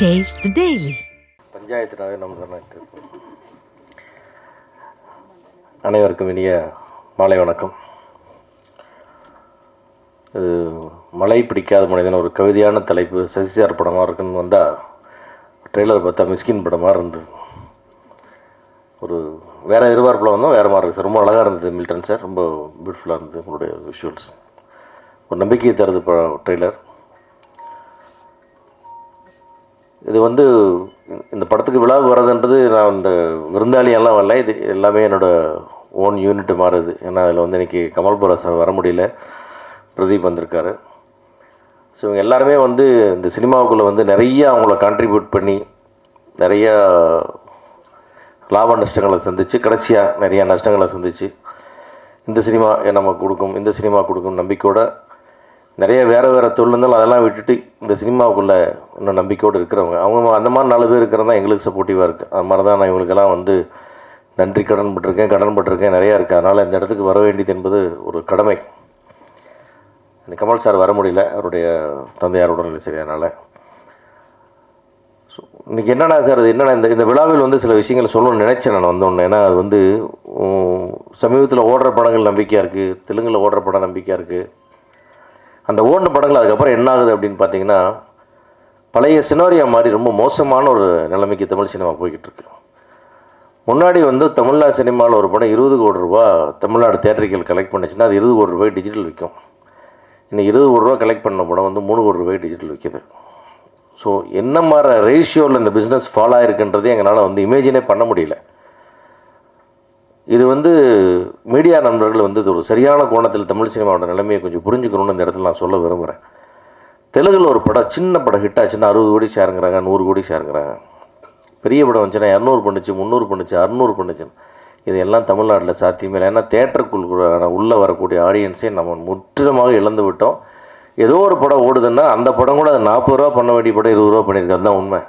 Taste the Daily. பஞ்சாயத்துனாவே நம்ம தானே. அனைவருக்கும் இனிய மாலை வணக்கம். இது மழை பிடிக்காத மனிதன் ஒரு கவிதையான தலைப்பு, சசிசார் படமாக இருக்குன்னு வந்தால் ட்ரெய்லர் பார்த்தா மிஸ்கின் படமாக இருந்தது. ஒரு வேறு எதிர்பார்ப்பில் வந்தோம், வேறு மாதிரி இருக்குது சார். ரொம்ப அழகாக இருந்தது மில்டன் சார், ரொம்ப பியூட்டிஃபுல்லாக இருந்தது உங்களுடைய விஷுவல்ஸ். ஒரு நம்பிக்கையை தருது ட்ரெய்லர். இது இந்த படத்துக்கு விழாவுக்கு வர்றதுன்றது நான் இந்த விருந்தாளியெல்லாம் வரல, இது எல்லாமே என்னோடய ஓன் யூனிட்டு மாறுது. ஏன்னா அதில் இன்றைக்கி கமல்புரா சார் வர முடியல, பிரதீப் வந்திருக்காரு. ஸோ இவங்க எல்லாருமே இந்த சினிமாவுக்குள்ளே நிறையா அவங்கள கான்ட்ரிபியூட் பண்ணி நிறையா லாப நஷ்டங்களை சந்தித்து கடைசியாக நிறையா நஷ்டங்களை சந்தித்து இந்த சினிமா நமக்கு கொடுக்கும், இந்த சினிமா கொடுக்கும் நம்பிக்கையோடு நிறைய வேறு தொழில் அதெல்லாம் விட்டுட்டு இந்த சினிமாவுக்குள்ளே இன்னும் நம்பிக்கையோடு இருக்கிறவங்க, அவங்க அந்த மாதிரி 4 பேர் இருக்கிறது தான் எங்களுக்கு சப்போர்ட்டிவாக இருக்குது. அது மாதிரி தான் நான் இவங்களுக்கெல்லாம் நன்றி கடன் பட்டிருக்கேன் நிறையா இருக்குது. அதனால் இந்த இடத்துக்கு வர வேண்டியது என்பது ஒரு கடமை. கமல் சார் வர முடியல, அவருடைய தந்தையார் உடல்நிலை சரியானால. ஸோ இன்றைக்கி என்னென்னா சார், அது என்னென்னா இந்த விழாவில் சில விஷயங்கள் சொல்லணும்னு நினச்சேன் நான் வந்தோன்னே. ஏன்னா அது சமீபத்தில் ஓடுற படங்கள் நம்பிக்கையாக இருக்குது, தெலுங்கில் ஓடுற படம் நம்பிக்கையாக இருக்குது. அந்த ஓடின படங்கள் அதுக்கப்புறம் என்ன ஆகுது அப்படின்னு பார்த்தீங்கன்னா, பழைய சினாரியா மாதிரி ரொம்ப மோசமான ஒரு நிலைமைக்கு தமிழ் சினிமா போய்கிட்டு இருக்கு. முன்னாடி தமிழ்நாடு சினிமாவில் ஒரு படம் 20 கோடி ரூபா தமிழ்நாடு தேட்டரிக்கல் கலெக்ட் பண்ணிச்சுன்னா அது 20 கோடி ரூபாய் டிஜிட்டல் விற்கும். இன்னைக்கு 20 கோடி ரூபா கலெக்ட் பண்ண படம் 3 கோடி ரூபாய் டிஜிட்டல் விற்கிது. ஸோ என்ன மாதிரி ரேஷியோவில் இந்த பிஸ்னஸ் ஃபாலோ ஆகிருக்குன்றதே எங்களால் இமேஜினே பண்ண முடியல. இது மீடியா நண்பர்கள் இது ஒரு சரியான கோணத்தில் தமிழ் சினிமாவோட நிலைமையை கொஞ்சம் புரிஞ்சுக்கணும்னு இந்த இடத்துல நான் சொல்ல விரும்புகிறேன். தெலுங்கில் ஒரு படம், சின்ன படம் ஹிட் ஆச்சுன்னா 60 கோடி ஷேருங்கிறாங்க, 100 கோடி ஷேருங்கிறாங்க. பெரிய படம் வந்துச்சுன்னா 200 பண்ணுச்சு, 300 பண்ணுச்சு, 600 பண்ணுச்சு. இதெல்லாம் தமிழ்நாட்டில் சாத்தியமே இல்லை. ஏன்னா தேட்டருக்குள்ள உள்ளே வரக்கூடிய ஆடியன்ஸே நம்ம முற்றிலுமாக இழந்து விட்டோம். ஏதோ ஒரு படம் ஓடுதுன்னா அந்த படம் கூட அது 40 ரூபா பண்ண வேண்டிய படம் 20 ரூபா பண்ணியிருக்கு. அதுதான் உண்மை.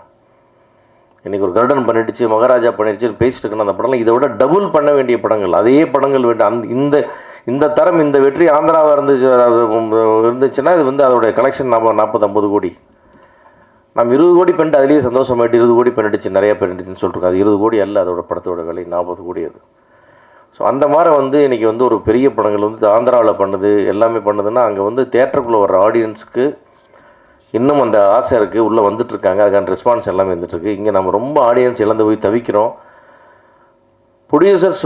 இன்றைக்கி ஒரு கர்டன் பண்ணிடுச்சு, மகாராஜா பண்ணிடுச்சுன்னு பேசிட்டு இருக்குன்னு அந்த படம்லாம் இதை விட டபுள் பண்ண வேண்டிய படங்கள், அதே படங்கள் இந்த இந்த தரம், இந்த வெற்றி ஆந்திராவாக இருந்துச்சுன்னா இது அதோடைய கலெக்ஷன் 40-50 கோடி. நம்ம 20 கோடி பண்ணிட்டு அதுலேயே சந்தோஷமாயிட்டு 20 கோடி பண்ணிடுச்சு, நிறையா பண்ணிடுச்சுன்னு சொல்லிருக்கோம். அது 20 கோடி அல்ல, அதோட படத்தோட விலை 40 கோடி அது. ஸோ அந்த மாதிரி இன்றைக்கி ஒரு பெரிய படங்கள் ஆந்திராவில் பண்ணுது, எல்லாமே பண்ணுதுன்னா அங்கே தேட்டருக்குள்ளே வர்ற ஆடியன்ஸுக்கு இன்னும் அந்த ஆசை இருக்குது, உள்ளே வந்துட்டுருக்காங்க, அதுக்கான ரெஸ்பான்ஸ் எல்லாமே வந்துட்டுருக்கு. இங்கே நம்ம ரொம்ப ஆடியன்ஸ் இழந்து போய் தவிக்கிறோம். ப்ரொடியூசர்ஸ்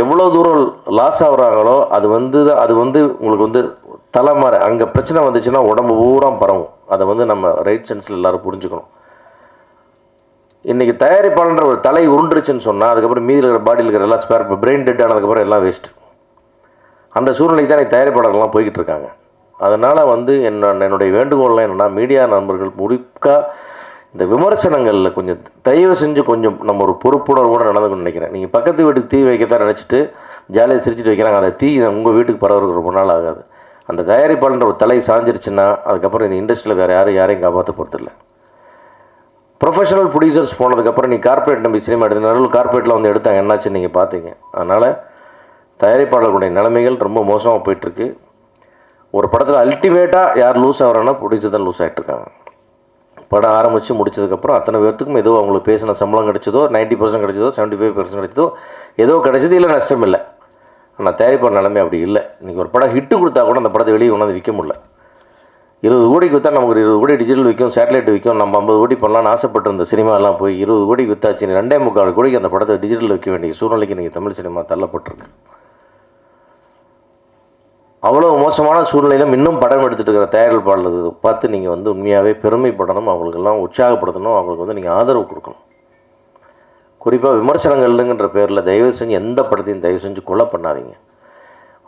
எவ்வளோ தூரம் லாஸ் ஆகுறாங்களோ அது உங்களுக்கு தலைமாற அங்கே பிரச்சனை வந்துச்சுன்னா உடம்பு பூரா பரவும். அதை நம்ம ரைட் சென்ஸில் எல்லோரும் புரிஞ்சுக்கணும். இன்றைக்கி தயாரிப்பாளன்ற ஒரு தலை உருண்டுருச்சுன்னு சொன்னால் அதுக்கப்புறம் மீதியில் இருக்கிற பாடியில் இருக்கிற எல்லாம் ஸ்பேர், பிரெயின் டெட் ஆனதுக்கப்புறம் எல்லாம் வேஸ்ட். அந்த சூழ்நிலைக்கு தான் தயாரிப்பாளர்கள்லாம் போய்கிட்டு இருக்காங்க. அதனால் என்னுடைய வேண்டுகோள்லாம் என்னென்னா, மீடியா நண்பர்கள் முழுக்க இந்த விமர்சனங்களில் கொஞ்சம் தயவு செஞ்சு கொஞ்சம் நம்ம ஒரு பொறுப்புணர்வோடு நடந்துக்கணும்னு நினைக்கிறேன். நீங்கள் பக்கத்து வீட்டுக்கு தீ வைக்கத்தான் நினச்சிட்டு ஜாலியாக சிரிச்சிட்டு வைக்கிறாங்க, அந்த தீ உங்கள் வீட்டுக்கு பரவறதுக்கு ரொம்ப நாள் ஆகாது. அந்த தயாரிப்பாளன்ற ஒரு தலை சாஞ்சிருச்சுன்னா அதுக்கப்புறம் இந்த இண்டஸ்ட்ரியில் வேறு யாரையும் காப்பாற்ற போகிறதில்ல. ப்ரொஃபஷனல் ப்ரொடியூசர்ஸ் போனதுக்கப்புறம் நீ கார்பரேட் நம்பி சினிமா எடுத்து நடுவில் கார்பரேட்டில் எடுத்தாங்க, என்னாச்சுன்னு நீங்கள் பார்த்தீங்க. அதனால் தயாரிப்பாளர்களுடைய நிலைமைகள் ரொம்ப மோசமாக போயிட்டுருக்கு. ஒரு படத்தில் அல்டிமேட்டாக யார் லூஸ் ஆகிறான்னா ப்ரொடியூசர் தான் லூஸ் ஆகிட்டுருக்காங்க. படம் ஆரம்பித்து முடிச்சதுக்கப்புறம் அத்தனை பேர்த்துக்கும் ஏதோ அவங்களுக்கு பேசின சம்பளம் கிடைச்சதோ, 90% கிடைச்சதோ, 75% கிடைச்சதோ, ஏதோ கிடைச்சது, இல்லை நஷ்டம் இல்லை. ஆனால் தயாரிப்பாளர் நிலைமை அப்படி இல்லை. இன்றைக்கி ஒரு படம் ஹிட்டு கொடுத்தா கூட அந்த படத்தை வெளியே கொண்டாந்து விற்க முடியல. 20 கோடிக்கு விற்றா நமக்கு 20 கோடி டிஜிட்டல் விற்கும், சேட்டலைட் விற்கும். நம்ம 50 கோடி பண்ணலான்னு ஆசைப்பட்டிருந்த சினிமாலாம் போய் 20 கோடி விற்றாச்சு. 2.25 கோடிக்கு அந்த படத்தை டிஜிட்டல் விற்க வேண்டிய சூழ்நிலைக்கு இன்றைக்கி தமிழ் சினிமா தள்ளப்பட்டிருக்கு. அவ்வளோ மோசமான சூழ்நிலையிலும் இன்னும் படம் எடுத்துகிட்டு இருக்கிற தயாரிப்பாளர் பார்த்து நீங்கள் உண்மையாகவே பெருமைப்படணும், அவங்களுக்கெல்லாம் உற்சாகப்படுத்தணும், அவங்களுக்கு நீங்கள் ஆதரவு கொடுக்கணும். குறிப்பாக விமர்சனங்கள்ங்கிற பேரில் தயவு செஞ்சு எந்த படத்தையும் தயவு செஞ்சு கொலை பண்ணாதீங்க.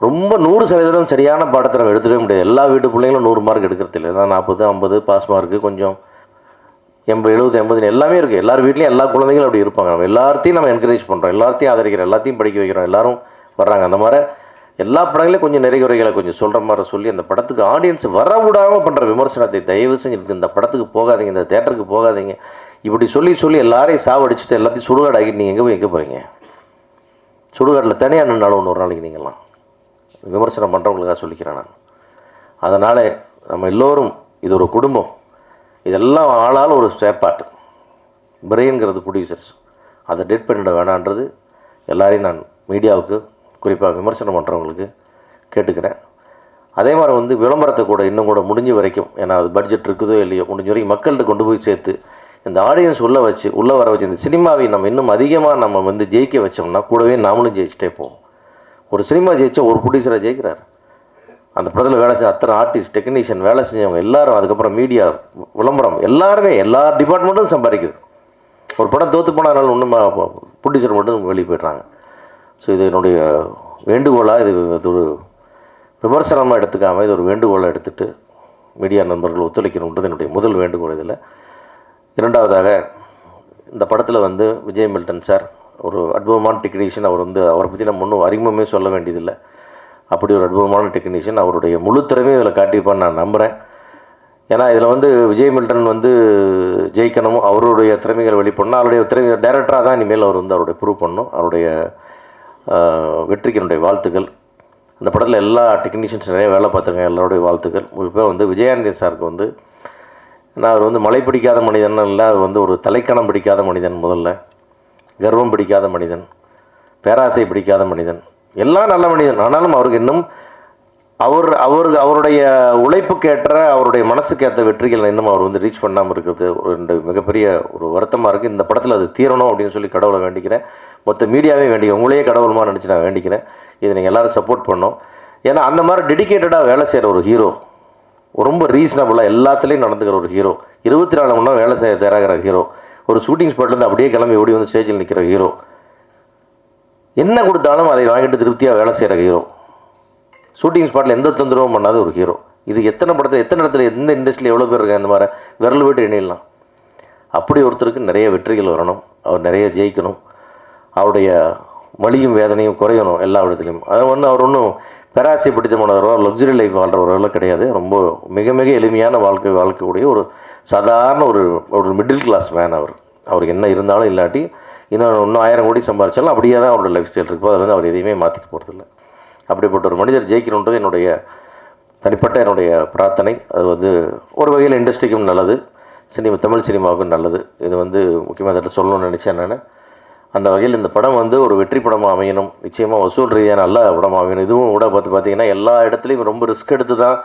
ரொம்ப 100% சரியான பாடத்தை நம்ம எடுத்துக்கவே முடியாது. எல்லா வீட்டு பிள்ளைங்களும் 100 மார்க் எடுக்கிறது இல்லை. ஏன்னா 40, 50 பாஸ் மார்க்கு, கொஞ்சம் 80, 70, 80 எல்லாமே இருக்குது. எல்லார் வீட்லேயும் எல்லா குழந்தைங்களும் அப்படி இருப்பாங்க. நம்ம எல்லாத்தையும் நம்ம என்கரேஜ் பண்ணுறோம், எல்லாத்தையும் ஆதரிக்கிறோம், எல்லாத்தையும் படிக்க வைக்கிறோம், எல்லோரும் வர்றாங்க. அந்த மாதிரி எல்லா படங்களையும் கொஞ்சம் நிறைகுறைகளை கொஞ்சம் சொல்கிற மாதிரி சொல்லி அந்த படத்துக்கு ஆடியன்ஸ் வர விடாமல் பண்ணுற விமர்சனத்தை தயவு செஞ்சு இந்த படத்துக்கு போகாதீங்க, இந்த தேட்டருக்கு போகாதீங்க, இப்படி சொல்லி எல்லாரையும் சாவடிச்சுட்டு எல்லாத்தையும் சுடுகாடு ஆகிட்டு நீங்கள் எங்கே போகிறீங்க? சுடுகாட்டில் தனியாக நின்றாலும் ஒரு நாளைக்கு நீங்கள்லாம் விமர்சனம் பண்ணுறவங்களுக்காக சொல்லிக்கிறேன் நான். அதனால் நம்ம எல்லோரும் இது ஒரு குடும்பம். இதெல்லாம் ஆளால் ஒரு செயற்பாட்டு. பிரெயின்கிறது ப்ரொடியூசர்ஸ், அதை டெட் பண்ணிட வேணான்றது எல்லாரையும் நான் மீடியாவுக்கு, குறிப்பாக விமர்சனம் பண்ணுறவங்களுக்கு கேட்டுக்கிறேன். அதே மாதிரி வந்து விளம்பரத்தை கூட இன்னும் கூட முடிஞ்ச வரைக்கும், ஏன்னா அது பட்ஜெட் இருக்குதோ இல்லையோ, முடிஞ்ச வரைக்கும் மக்கள்கிட்ட கொண்டு போய் சேர்த்து இந்த ஆடியன்ஸ் உள்ளே வர வச்சு இந்த சினிமாவை நம்ம இன்னும் அதிகமாக நம்ம வந்து ஜெயிக்க வச்சோம்னா கூடவே நாமளும் ஜெயிச்சிட்டே போவோம். ஒரு சினிமா ஜெயிச்சா ஒரு ப்ரொடியூசரை ஜெயிக்கிறார். அந்த படத்தில் வேலை செஞ்ச அத்தனை ஆர்டிஸ்ட், டெக்னீஷியன், வேலை செஞ்சவங்க எல்லாரும், அதுக்கப்புறம் மீடியா, விளம்பரம், எல்லாருமே எல்லா டிபார்ட்மெண்ட்டும் சம்பாதிக்குது. ஒரு படம் தோற்று போனாலும் ஒன்றும் ப்ரொடியூசர் மட்டும் வெளியே போய்ட்றாங்க. ஸோ இது என்னுடைய வேண்டுகோளாக, இது ஒரு விமர்சனமாக எடுத்துக்காமல் இது ஒரு வேண்டுகோளாக எடுத்துகிட்டு மீடியா நண்பர்கள் ஒத்துழைக்கணுன்றது என்னுடைய முதல் வேண்டுகோள். இதில் இரண்டாவதாக, இந்த படத்தில் வந்து விஜய் மில்டன் சார் ஒரு அற்புதமான டெக்னீஷியன். அவர் வந்து அவரை பற்றி நம்ம ஒன்றும் அறிமுகமே சொல்ல வேண்டியதில்லை. அப்படி ஒரு அற்புதமான டெக்னீஷியன். அவருடைய முழு திறமையும் இதில் காட்டியிருப்பான்னு நான் நம்புகிறேன். ஏன்னா இதில் வந்து விஜய் மில்டன் வந்து ஜெயிக்கணும், அவருடைய திறமைகளை வெளிப்படணும். அவருடைய திறமை டைரக்டராக தான் இனிமேல் அவர் வந்து அவருடைய ப்ரூவ் பண்ணணும். அவருடைய வெற்றிக்கு என்னுடைய வாழ்த்துக்கள். இந்த படத்தில் எல்லா டெக்னீஷியன்ஸ் நிறைய வேலை பார்த்துருக்காங்க, எல்லாருடைய வாழ்த்துக்கள். குறிப்பாக வந்து விஜயானந்தி சாருக்கு வந்து, நான் அவர் வந்து மலை பிடிக்காத மனிதன் இல்லை, அவர் வந்து ஒரு தலைக்கணம் பிடிக்காத மனிதன், முதல்ல கர்வம் பிடிக்காத மனிதன், பேராசை பிடிக்காத மனிதன், எல்லாம் நல்ல மனிதன். ஆனாலும் அவருக்கு இன்னும் அவருடைய உழைப்புக்கேற்ற, அவருடைய மனசுக்கேற்ற வெற்றிகள் இன்னும் அவர் வந்து ரீச் பண்ணாமல் இருக்கிறது ஒரு மிகப்பெரிய ஒரு வருத்தமாக இருக்குது. இந்த படத்தில் அது தீரணும் அப்படின்னு சொல்லி கடவுளை வேண்டிக்கிறேன். மொத்த மீடியாவே வேண்டிக்கிறேன், உங்களையே கடவுளமாக நினச்சி நான் வேண்டிக்கிறேன். இதை நீங்கள் எல்லோரும் சப்போர்ட் பண்ணோம். ஏன்னா அந்த மாதிரி டெடிக்கேட்டடாக வேலை செய்கிற ஒரு ஹீரோ, ரொம்ப ரீசனபுளாக எல்லாத்துலேயும் நடந்துக்கிற ஒரு ஹீரோ, 24 மணி நேரம் வேலை செய்ய தயாராகிற ஹீரோ, ஒரு ஷூட்டிங் ஸ்பாட்லேருந்து அப்படியே கிளம்பி ஓடி வந்து ஸ்டேஜில் நிற்கிற ஹீரோ, என்ன கொடுத்தாலும் அதை வாங்கிட்டு திருப்தியாக வேலை செய்கிற ஹீரோ, ஷூட்டிங் ஸ்பாட்டில் எந்த தொந்தரவும் பண்ணாத ஒரு ஹீரோ. இது எத்தனை படத்தில், எத்தனை இடத்துல, எந்த இண்டஸ்ட்ரியில் எவ்வளோ பேர் இருக்காங்க இந்த மாதிரி விரல் விட்டு எண்ணிடலாம். அப்படி ஒருத்தருக்கு நிறைய வெற்றிகள் வரணும், அவர் நிறைய ஜெயிக்கணும், அவருடைய வலியும் வேதனையும் குறையணும் எல்லா இடத்துலையும். அது அவர் ஒன்றும் பேராசை பிடித்தமானவரோ லக்ஸுரி லைஃப் வாழ்கிறவர்களோ கிடையாது. ரொம்ப மிக மிக எளிமையான வாழ்க்கையுடைய ஒரு சாதாரண ஒரு மிடில் கிளாஸ் மேன். அவருக்கு என்ன இருந்தாலும் இல்லாட்டி இன்னும் 1000 கோடி சம்பாதிச்சாலும் அப்படியே தான் அவரோட லைஃப் ஸ்டைல் இருக்கும். அதில் வந்து அவர் எதையுமே மாற்றிக்க போகிறதில்ல. அப்படிப்பட்ட ஒரு மனிதர் ஜெயிக்கணுன்றது என்னுடைய தனிப்பட்ட என்னுடைய பிரார்த்தனை. அது வந்து ஒரு வகையில் இண்டஸ்ட்ரிக்கும் நல்லது, தமிழ் சினிமாவுக்கும் நல்லது. இது வந்து முக்கியமாக அதை சொல்லணும்னு நினச்சேன் நான். அந்த வகையில் இந்த படம் வந்து ஒரு வெற்றி படமாக அமையணும், நிச்சயமாக வசூல் ரீதியாக நல்ல படமாக அமையணும். இதுவும் கூட பார்த்தீங்கன்னா எல்லா இடத்துலையும் ரொம்ப ரிஸ்க் எடுத்து தான்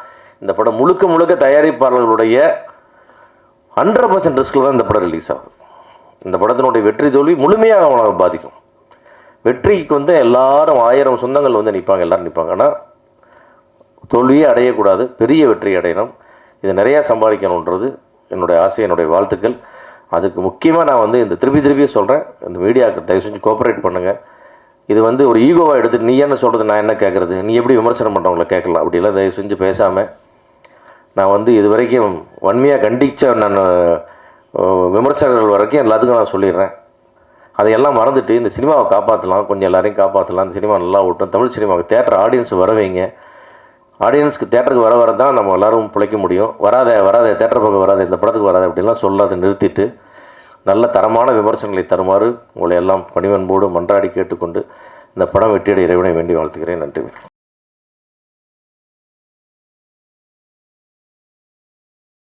இந்த படம் முழுக்க தயாரிப்பாளர்களுடைய 100% ரிஸ்கில் தான் இந்த படம் ரிலீஸ் ஆகுது. இந்த படத்தினுடைய வெற்றி தோல்வி முழுமையாக அவனை பாதிக்கும். வெற்றிக்கு வந்து எல்லாரும் 1000 சொந்தங்கள் வந்து நிற்பாங்க, எல்லோரும் நிற்பாங்க. ஆனால் தோல்வியே அடையக்கூடாது, பெரிய வெற்றி அடையணும், இதை நிறையா சம்பாதிக்கணுன்றது என்னுடைய ஆசை, என்னுடைய வாழ்த்துக்கள். அதுக்கு முக்கியமாக நான் வந்து இந்த திருப்பி சொல்கிறேன், இந்த மீடியாவுக்கு தயவு செஞ்சு கோஆப்ரேட் பண்ணுங்கள். இது வந்து ஒரு ஈகோவாக எடுத்துகிட்டு நீ என்ன சொல்கிறது, நான் என்ன கேட்குறது, நீ எப்படி விமர்சனம் பண்ணுறவங்கள கேட்கலாம், அப்படிலாம் தயவு செஞ்சு பேசாமல், நான் வந்து இது வரைக்கும் வன்மையாக கண்டித்த நான் விமர்சகர்கள் வரைக்கும் எல்லாத்துக்கும் நான் சொல்லிடுறேன். அதையெல்லாம் மறந்துட்டு இந்த சினிமாவை காப்பாற்றலாம், கொஞ்சம் எல்லாரையும் காப்பாற்றலாம், இந்த சினிமா நல்லா ஓட்டும், தமிழ் சினிமாவுக்கு தேட்டர் ஆடியன்ஸ் வர வைங்க. ஆடியன்ஸ்க்கு தேட்டருக்கு வர தான் நம்ம எல்லோரும் பிழைக்க முடியும். வராத தேட்டர் பக்கம் வராத, இந்த படத்துக்கு வராது அப்படின்லாம் சொல்லாத நிறுத்திட்டு நல்ல தரமான விமர்சனங்களை தருமாறு உங்களை எல்லாம் பணிவன்போடு மன்றாடி கேட்டுக்கொண்டு இந்த படம் வெற்றியடைய இறைவனை வேண்டி வாழ்த்துக்கிறேன். நன்றி.